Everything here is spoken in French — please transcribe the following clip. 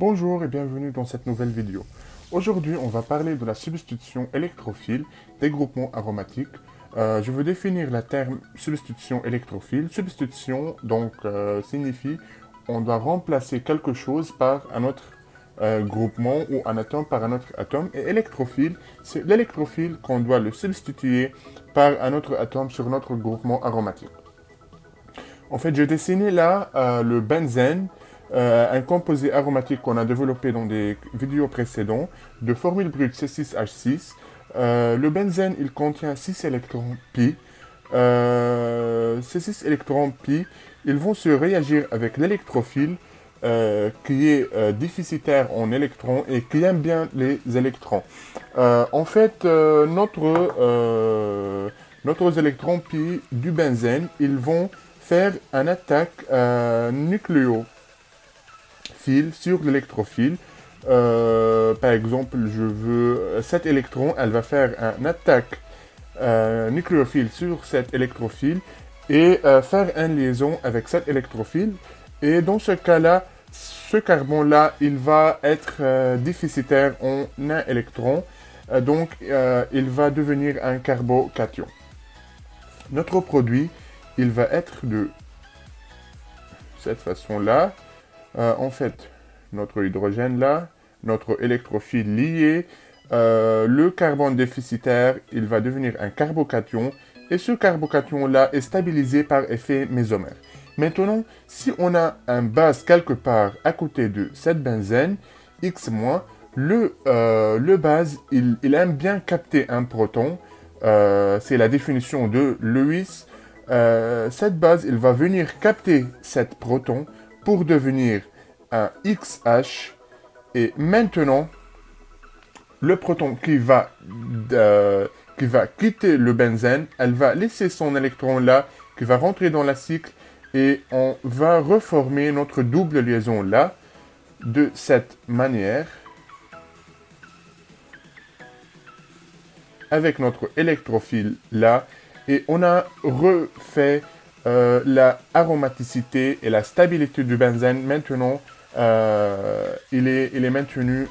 Bonjour et bienvenue dans cette nouvelle vidéo. Aujourd'hui, on va parler de la substitution électrophile des groupements aromatiques. Je veux définir le terme substitution électrophile. Substitution, signifie on doit remplacer quelque chose par un autre groupement ou un atome par un autre atome. Et électrophile, c'est l'électrophile qu'on doit le substituer par un autre atome sur notre groupement aromatique. En fait, j'ai dessiné là le benzène, un composé aromatique qu'on a développé dans des vidéos précédentes, de formule brute C6H6. Le benzène, il contient 6 électrons pi. Ces 6 électrons pi, ils vont se réagir avec l'électrophile qui est déficitaire en électrons et qui aime bien les électrons. Notre électrons pi du benzène, ils vont faire une attaque nucléophile sur l'électrophile. Par exemple, je veux cet électron, elle va faire une attaque nucléophile sur cet électrophile et faire une liaison avec cet électrophile. Et dans ce cas-là, ce carbone-là, il va être déficitaire en un électron. Il va devenir un carbocation. Notre produit, il va être de cette façon-là. Notre hydrogène là, notre électrophile lié, le carbone déficitaire, il va devenir un carbocation. Et ce carbocation-là est stabilisé par effet mésomère. Maintenant, si on a un base quelque part à côté de cette benzène, X-, le base, il aime bien capter un proton. C'est la définition de Lewis. Cette base, il va venir capter cette proton pour devenir un XH. Et maintenant, le proton qui va quitter le benzène, elle va laisser son électron là, qui va rentrer dans la cycle, et on va reformer notre double liaison là, de cette manière, avec notre électrophile là, et on a refait la aromaticité et la stabilité du benzène. Maintenant, il est maintenu.